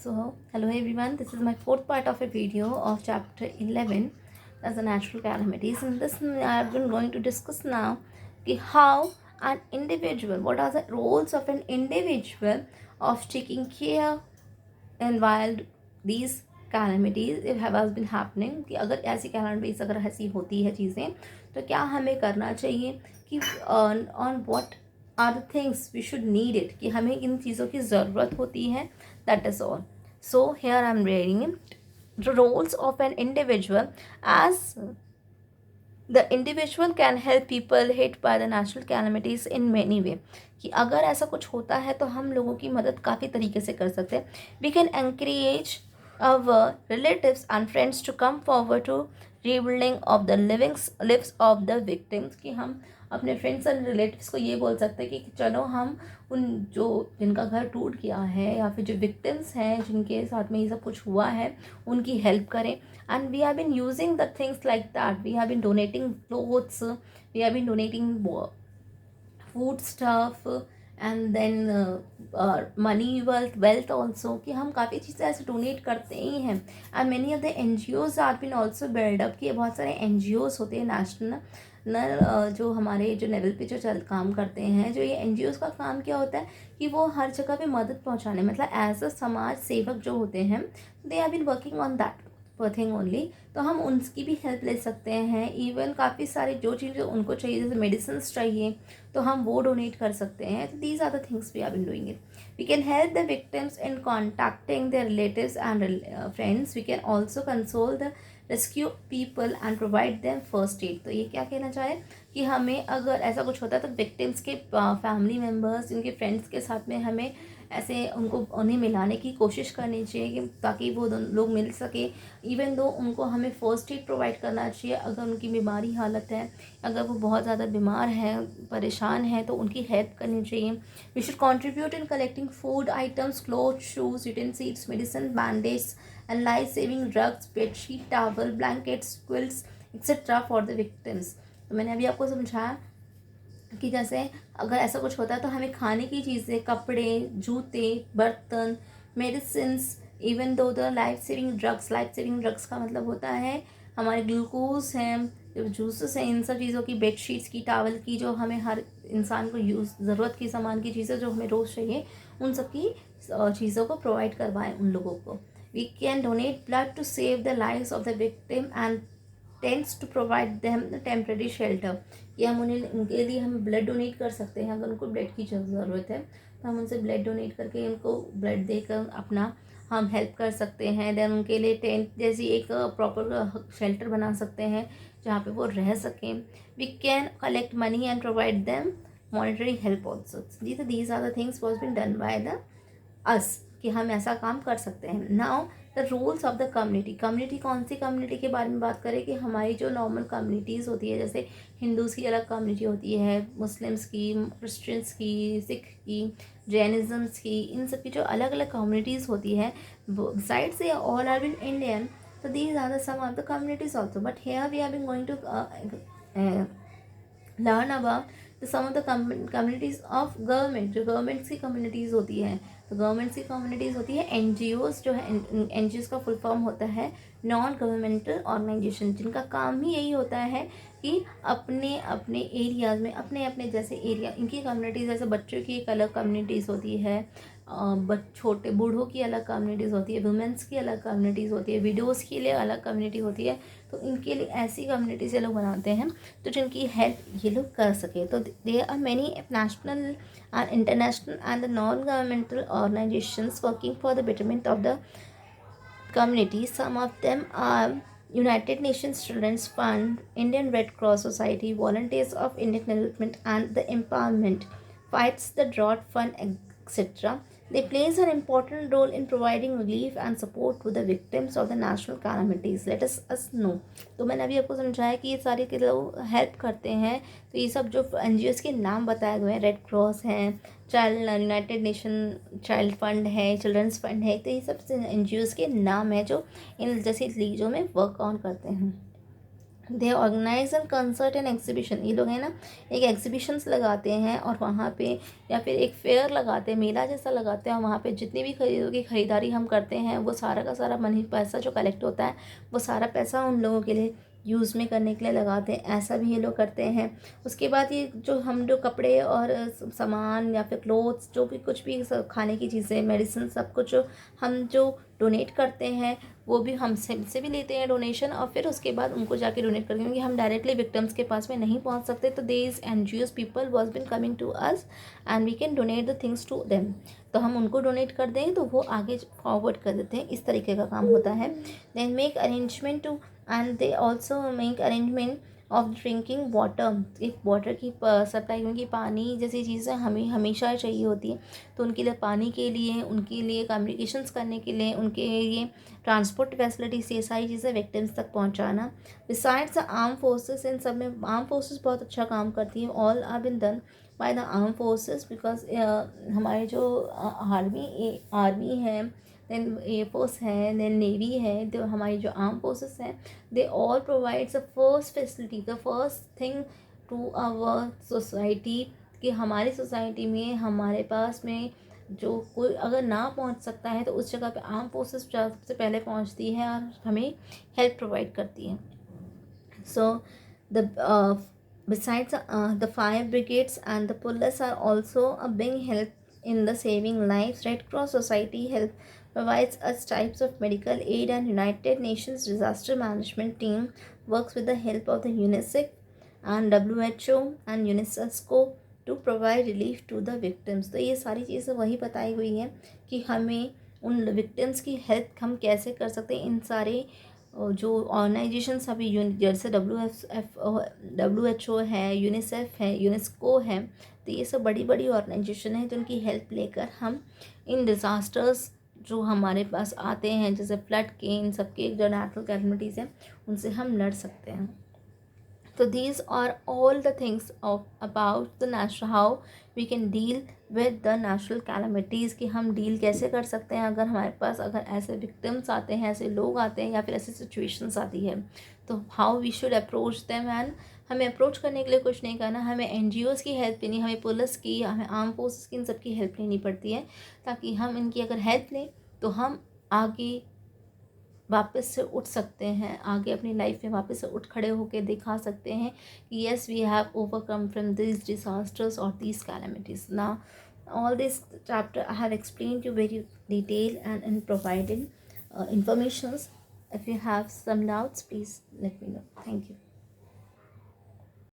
So, hello everyone, this is my fourth part of a video of chapter 11 as the natural calamities. In this, I have been going to discuss now how an individual, what are the roles of an individual of taking care and while these calamities if has been happening कि अगर ऐसी calamities अगर ऐसी होती है चीज़ें तो क्या हमें करना चाहिए कि on what are the things we should need it कि हमें इन चीज़ों की ज़रूरत होती है. That is all. So here I am reading the roles of an individual as the individual can help people hit by the natural calamities in many way. कि अगर ऐसा कुछ होता है तो हम लोगों की मदद काफ़ी तरीके से कर सकते हैं. We can encourage our relatives and friends to come forward to rebuilding of the lives of the victims. कि हम अपने फ्रेंड्स एंड रिलेटिव्स को ये बोल सकते हैं कि चलो हम उन जो जिनका घर टूट गया है या फिर जो विक्टिम्स हैं जिनके साथ में ये सब कुछ हुआ है उनकी हेल्प करें. And we have been using the things like that. We have been donating clothes, we have been donating food stuff, and then money wealth also कि हम काफ़ी चीज़ें ऐसे डोनेट करते ही हैं. And many of the NGOs are been also build up कि बहुत सारे NGOs होते हैं नेशनल जो हमारे जो लेवल पे जो काम करते हैं. जो ये NGOs का काम क्या होता है कि वो हर जगह पे मदद पहुंचाने मतलब एज अ समाज सेवक जो होते हैं they are been working on that thing only. तो हम उनकी भी हेल्प ले सकते हैं. इवन काफ़ी सारे जो चीज़ें उनको चाहिए जैसे मेडिसिन चाहिए तो हम वो डोनेट कर सकते हैं. तो these are the things we are been doing it. We can help the victims in contacting their relatives and friends. We can also console the rescue people and provide them first aid. तो ये क्या कहना चाहे कि हमें अगर ऐसा कुछ होता है तो विक्टिम्स के फैमिली मेम्बर्स उनके फ्रेंड्स के साथ में हमें ऐसे उन्हें मिलाने की कोशिश करनी चाहिए कि ताकि वो लोग मिल सके. इवन दो उनको हमें फर्स्ट एड प्रोवाइड करना चाहिए अगर उनकी बीमारी हालत है. अगर वो बहुत ज़्यादा बीमार हैं परेशान हैं तो उनकी हेल्प करनी चाहिए. We should contribute in collecting food items cloth shoes utensils medicine bandage and life saving drugs bedsheet towel blankets quilts etcetera for the victims. तो मैंने अभी आपको समझाया कि जैसे अगर ऐसा कुछ होता है तो हमें खाने की चीज़ें कपड़े जूते बर्तन medicines even though the life saving drugs का मतलब होता है हमारे ग्लूकोज हैं जो जूसेस हैं इन सब चीज़ों की बेडशीट्स की टावल की जो हमें हर इंसान को ज़रूरत की सामान की चीज़ें जो हमें रोज़ चाहिए उन सब की चीज़ों को प्रोवाइड करवाएं उन लोगों को. We can donate blood to save the lives of the victim and tents to provide them temporary shelter. कि हम उनके लिए हम ब्लड डोनेट कर सकते हैं. अगर उनको ब्लड की ज़रूरत है तो हम उनसे ब्लड डोनेट करके उनको ब्लड देकर अपना हम हेल्प कर सकते हैं. देन उनके लिए टेंट जैसी एक प्रॉपर शेल्टर बना सकते हैं जहाँ पे वो रह सकें. We can collect money and provide them monetary help also. These are the things was been done by the us कि हम ऐसा काम कर सकते हैं. Now the rules of the community कौन सी कम्युनिटी के बारे में बात करें कि हमारी जो नॉर्मल कम्युनिटीज़ होती है जैसे हिंदूज़ की अलग कम्युनिटी होती है मुस्लिम्स की क्रिश्चियंस की सिख की जैनिज़म्स की इन सब की जो अलग अलग कम्युनिटीज़ होती है साइड से ऑल आर बिन इंडियन. तो these are the some of the communities also. But here we are been going to learn about some of the communities of government. जो गवर्नमेंट्स की कम्युनिटीज़ होती हैं तो governments की communities होती है NGOs जो है NGOs का फुल फॉर्म होता है नॉन गवर्नमेंटल ऑर्गेनाइजेशन जिनका काम ही यही होता है कि अपने अपने एरियाज़ में अपने अपने जैसे एरिया इनकी कम्युनिटीज़ जैसे बच्चों की एक अलग कम्युनिटीज़ होती है छोटे बूढ़ों की अलग कम्युनिटीज़ होती है वुमेंस की अलग कम्युनिटीज़ होती है विडोज़ के लिए अलग कम्युनिटी होती है. तो इनके लिए ऐसी कम्युनिटीज़ ये लोग बनाते हैं तो जिनकी हेल्प ये लोग कर सके. तो they are many national and international and the non-governmental organizations working for the betterment of the community. Some of them are United Nations Children's Fund, Indian Red Cross Society, Volunteers of Indian Development and the Empowerment, Fights the Drought Fund, etc. They plays an important role in providing relief and support to the victims of the national calamities. Let us know. तो मैंने अभी आपको समझाया कि ये सारे के लोग हेल्प करते हैं. तो ये सब जो NGOs के नाम बताए गए हैं रेड क्रॉस हैं child United nation child fund है चिल्ड्रंस फंड है. तो ये सब NGOs के नाम है जो इन जैसी चीज़ों में वर्क ऑन करते हैं. They organize an concert and exhibition, ये लोग हैं ना एक एग्जीबिशंस लगाते हैं और वहाँ पे या फिर एक फेयर लगाते हैं, मेला जैसा लगाते हैं, और वहाँ पे जितनी भी खरीदारी हम करते हैं वो सारा का सारा मनी पैसा जो कलेक्ट होता है वो सारा पैसा उन लोगों के लिए यूज़ में करने के लिए लगाते हैं, ऐसा भी ये लोग करते हैं। उसके बाद ये जो हम जो कपड़े और सामान या फिर क्लोथ्स जो भी कुछ भी खाने की चीज़ें मेडिसिन सब कुछ हम जो डोनेट करते हैं वो भी हमसे भी लेते हैं डोनेशन, और फिर उसके बाद उनको जाके डोनेट करते हैं, क्योंकि हम डायरेक्टली विक्टिम्स के पास में नहीं पहुंच सकते। तो these NGOs people was been coming to us and we can donate the things to them, तो हम उनको डोनेट कर दें तो वो आगे फॉरवर्ड कर देते हैं, इस तरीके का काम होता है। Then make arrangement to and they also make arrangement of drinking water, एक वाटर की सप्लाई, क्योंकि पानी जैसी चीज़ें हमें हमेशा चाहिए होती है, तो उनके लिए पानी के लिए, उनके लिए कम्युनिकेशंस करने के लिए, उनके लिए ट्रांसपोर्ट फैसिलिटीज, ये सारी चीज़ें विक्टिम्स तक पहुंचाना। बिसाइड्स द आर्म फोर्सेस, इन सब में आर्म फोर्सेस बहुत अच्छा काम करती है, all are been done by the arm forces, because हमारे जो आर्मी है, देन एयरफोर्स है, देन नेवी है, तो हमारी जो आर्म फोर्सेस हैं they all provides the first facility, the first thing to our society, कि हमारी सोसाइटी में हमारे पास में जो कोई अगर ना पहुंच सकता है तो उस जगह पे आर्म फोर्सेस सबसे पहले पहुंचती है और हमें हेल्प प्रोवाइड करती है। So the besides the fire brigades and the police are also a big help in the saving lives. Red Cross Society help provides us types of medical aid, and United Nations disaster management team works with the help of the UNICEF and WHO and UNESCO to provide relief to the victims. तो ये सारी चीज़ें वही बताई हुई हैं कि हमें उन विक्टिम्स की हेल्प हम कैसे कर सकते हैं। इन सारे जो ऑर्गेनाइजेशंस अभी जैसे WHO है, यूनिसेफ है, यूनेस्को है, तो ये सब बड़ी बड़ी ऑर्गेनाइजेशन है जिनकी हेल्प लेकर हम इन डिज़ास्टर्स जो हमारे पास आते हैं जैसे फ्लड के, इन सबके जो नेचुरल कैलमिटीज़ हैं उनसे हम लड़ सकते हैं। So these are all the things of about the natural, how we can deal with the natural calamities, कि हम डील कैसे कर सकते हैं अगर हमारे पास अगर ऐसे विक्टिम्स आते हैं, ऐसे लोग आते हैं या फिर ऐसी सिचुएशंस आती है, तो how we should approach them. And हमें अप्रोच करने के लिए कुछ नहीं करना, हमें NGOs की हेल्प लेनी, हमें पुलिस की, हमें आर्म फोर्सेस की, इन सब की हेल्प लेनी पड़ती है, ताकि हम इनकी अगर हेल्प लें तो हम आगे वापस से उठ सकते हैं, आगे अपनी लाइफ में वापस से उठ खड़े होकर दिखा सकते हैं कि yes we have overcome from this disasters और this calamities. Now all this chapter I have explained you very detail and in providing informations. If you have some doubts, please let me know. Thank you.